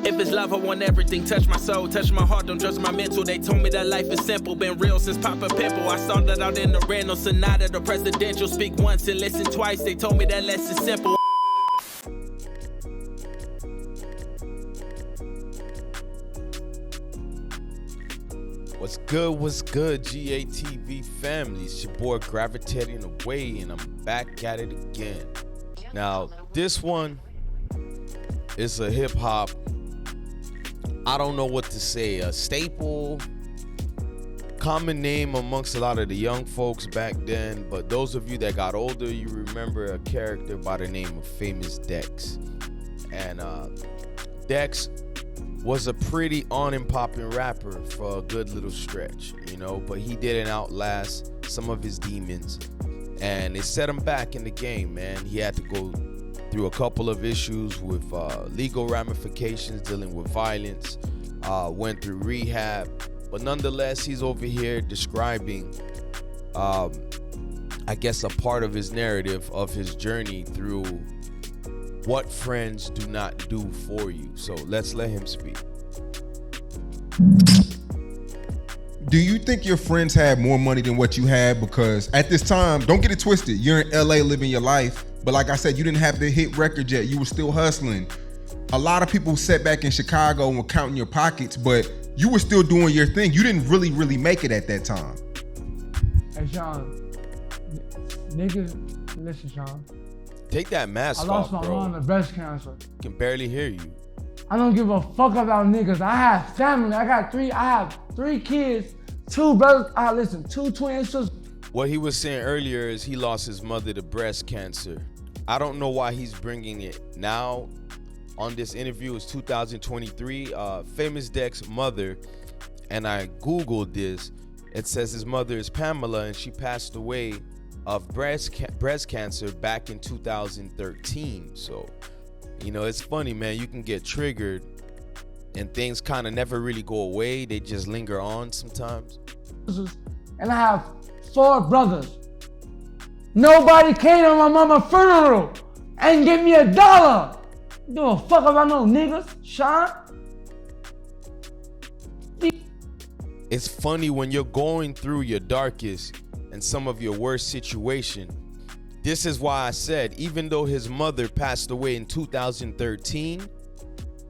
If it's love, I want everything. Touch my soul, touch my heart, don't judge my mental. They told me that life is simple, been real since Papa Pimple. I started out in the rental, Sonata, the presidential. Speak once and listen twice, they told me that less is simple. What's good, GATV family? It's your boy Gravitating Away, and I'm back at it again. Now, this one is a hip hop, I don't know what to say, a staple, common name amongst a lot of the young folks back then, but those of you that got older, you remember a character by the name of Famous Dex. And Dex was a pretty on and popping rapper for a good little stretch, you know, but he didn't outlast some of his demons, and it set him back in the game, man. He had to go through a couple of issues with legal ramifications, dealing with violence, went through rehab, but nonetheless, he's over here describing, I guess, a part of his narrative of his journey through what friends do not do for you. So let's let him speak. Do you think your friends had more money than what you had? Because at this time, don't get it twisted, you're in LA living your life, but like I said, you didn't have the hit record yet. You were still hustling. A lot of people sat back in Chicago and were counting your pockets, but you were still doing your thing. You didn't really make it at that time. Hey, Sean, niggas, listen, Sean. Take that mask off, bro. I lost my mom to breast cancer. Can barely hear you. I don't give a fuck about niggas. I have family. I have three kids, two brothers. Two twin sisters. What he was saying earlier is he lost his mother to breast cancer. I don't know why he's bringing it now on this interview. It's 2023. Famous Dex mother, and I Googled this. It says his mother is Pamela, and she passed away of breast cancer back in 2013. So, you know, it's funny, man. You can get triggered and things kind of never really go away. They just linger on sometimes. And I have 4 brothers. Nobody came to my mama's funeral and give me $1. Give a fuck about no niggas, Sean. It's funny when you're going through your darkest and some of your worst situation. This is why I said, even though his mother passed away in 2013,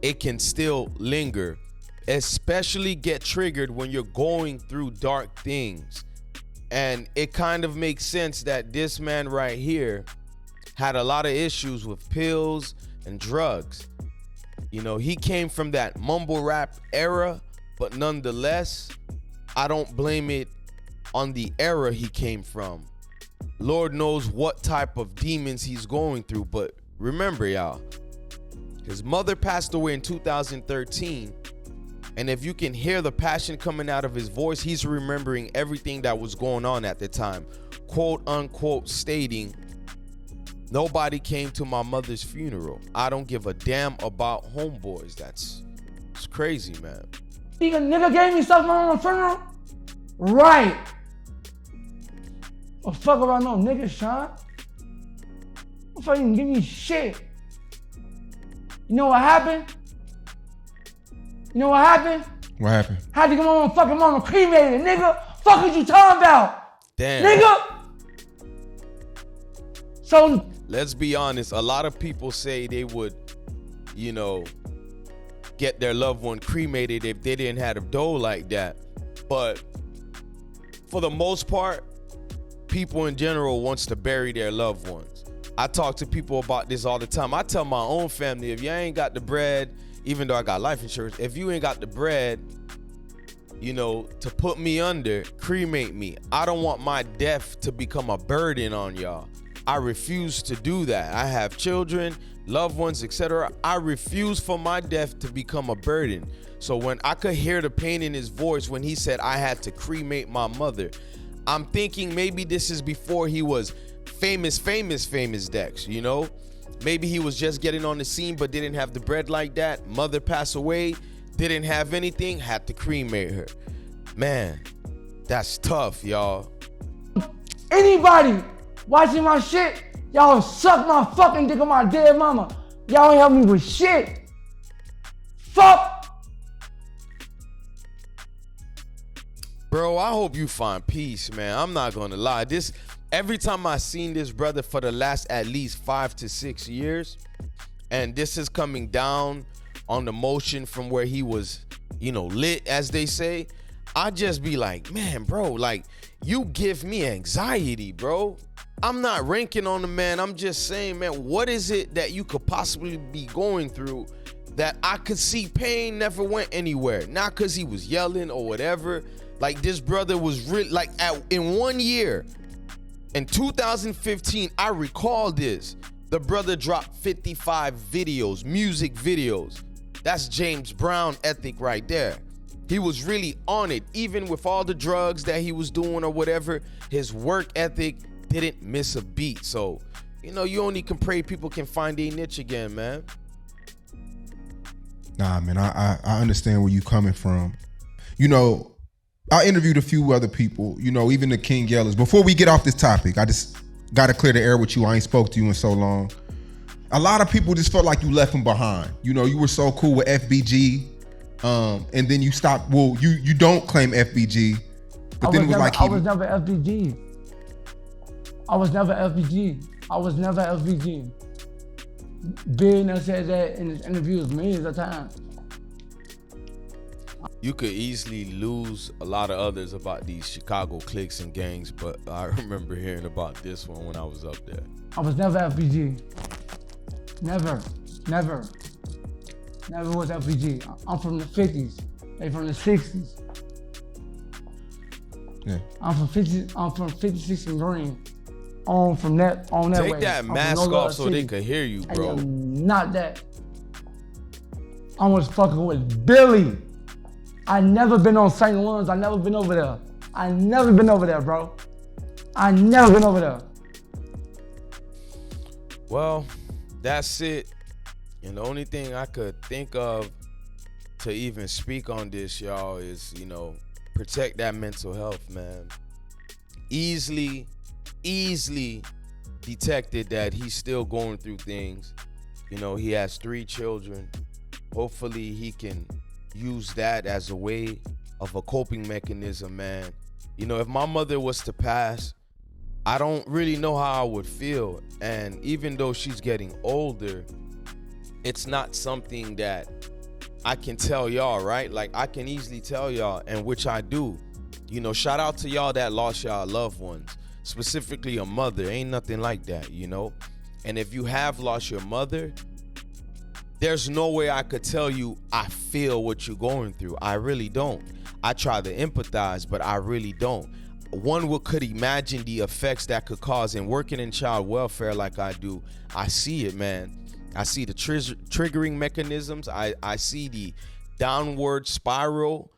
it can still linger, especially get triggered when you're going through dark things. And it kind of makes sense that this man right here had a lot of issues with pills and drugs. You know, he came from that mumble rap era, but nonetheless, I don't blame it on the era he came from. Lord knows what type of demons he's going through, but remember, y'all, his mother passed away in 2013, and if you can hear the passion coming out of his voice, he's remembering everything that was going on at the time, quote unquote stating, nobody came to my mother's funeral. I don't give a damn about homeboys. It's crazy, man. Nigga gave me stuff on my funeral? Right. What the fuck about no niggas, Sean? What the fuck you can give me shit? You know what happened? What happened? Had to get my fucking mama cremated, nigga. Fuck what you talking about? Damn. Nigga. So let's be honest, a lot of people say they would, you know, get their loved one cremated if they didn't have a dough like that. But for the most part, people in general wants to bury their loved ones. I talk to people about this all the time. I tell my own family, if you ain't got the bread, even though I got life insurance, if you ain't got the bread, you know, to put me under, cremate me. I don't want my death to become a burden on y'all. I refuse to do that. I have children, loved ones, etc. I refuse for my death to become a burden. So when I could hear the pain in his voice when he said I had to cremate my mother, I'm thinking maybe this is before he was famous Dex, you know? Maybe he was just getting on the scene but didn't have the bread like that. Mother passed away, didn't have anything, had to cremate her. Man, that's tough, y'all. Anybody watching my shit, y'all suck my fucking dick on my dead mama. Y'all ain't help me with shit. fuck? Bro, I hope you find peace, man. I'm not gonna lie. Every time I seen this brother for the last at least 5 to 6 years, and this is coming down on the motion from where he was, lit, as they say, I just be like, man, bro, like, you give me anxiety, bro. I'm not ranking on the man. I'm just saying, man, what is it that you could possibly be going through that I could see pain never went anywhere? Not because he was yelling or whatever. Like, this brother was really, like, in 1 year, in 2015, I recall this. The brother dropped 55 videos, music videos. That's James Brown ethic right there. He was really on it. Even with all the drugs that he was doing or whatever, his work ethic didn't miss a beat. So, you only can pray people can find their niche again, man. Nah, man, I understand where you coming from. I interviewed a few other people, even the King Yellers. Before we get off this topic, I just got to clear the air with you. I ain't spoke to you in so long. A lot of people just felt like you left them behind. You were so cool with FBG, and then you stopped. Well, you don't claim FBG, but then it was like I was never FBG. I was never FBG. Billionaire said that in his interviews millions of times. You could easily lose a lot of others about these Chicago cliques and gangs, but I remember hearing about this one when I was up there. I was never FBG. Never was FBG. I'm from the 50s. They from the 60s. Yeah. I'm from 56 and Green. From that way. Take that mask off so they could hear you, bro. I am not that. I was fucking with Billy. I never been on St. Louis. I never been over there. I never been over there, bro. I never been over there. Well, that's it. And the only thing I could think of to even speak on this, y'all, is, protect that mental health, man. Easily detected that he's still going through things. He has 3 children. Hopefully he can use that as a way of a coping mechanism, man. If my mother was to pass, I don't really know how I would feel. And even though she's getting older, it's not something that I can tell y'all, right? Like, I can easily tell y'all, and which I do. Shout out to y'all that lost y'all loved ones, specifically a mother. Ain't nothing like that, And if you have lost your mother, there's no way I could tell you I feel what you're going through. I really don't. I try to empathize, but I really don't. One could imagine the effects that could cause, and working in child welfare like I do, I see it, man. I see the triggering mechanisms. I see the downward spiral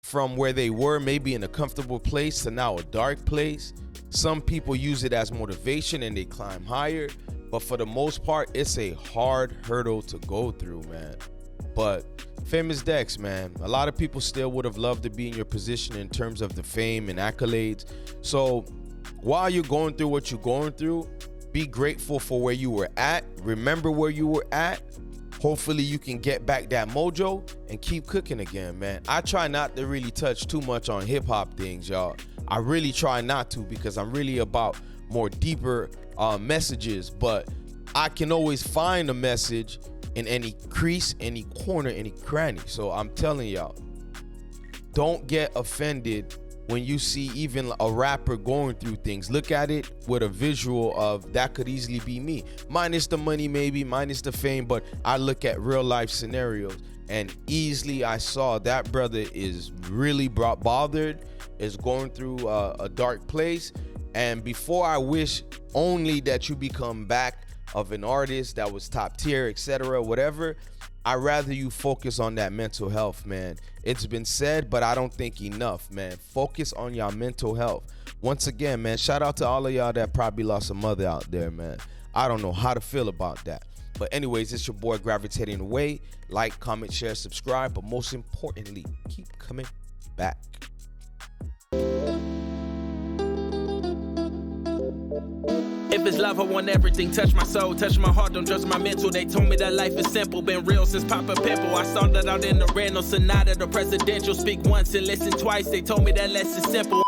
from where they were maybe in a comfortable place to now a dark place. Some people use it as motivation and they climb higher. But for the most part, it's a hard hurdle to go through, man. But Famous Dex, man, a lot of people still would have loved to be in your position in terms of the fame and accolades. So while you're going through what you're going through, be grateful for where you were at. Remember where you were at. Hopefully you can get back that mojo and keep cooking again, man. I try not to really touch too much on hip hop things, y'all. I really try not to, because I'm really about more deeper messages, but I can always find a message in any crease, any corner, any cranny. So I'm telling y'all, don't get offended when you see even a rapper going through things. Look at it with a visual of that could easily be me, minus the money, maybe minus the fame, but I look at real life scenarios and easily I saw that brother is really bothered, is going through a dark place. And before I wish only that you become back of an artist that was top tier, etc., whatever, I'd rather you focus on that mental health, man. It's been said, but I don't think enough, man. Focus on your mental health. Once again, man, shout out to all of y'all that probably lost a mother out there, man. I don't know how to feel about that. But anyways, it's your boy Gravitating Away. Like, comment, share, subscribe, but most importantly, keep coming back. If it's love, I want everything. Touch my soul, touch my heart, don't judge my mental. They told me that life is simple, been real since Papa Pimple. I started out in the rental, sonata, the presidential. Speak once and listen twice. They told me that less is simple.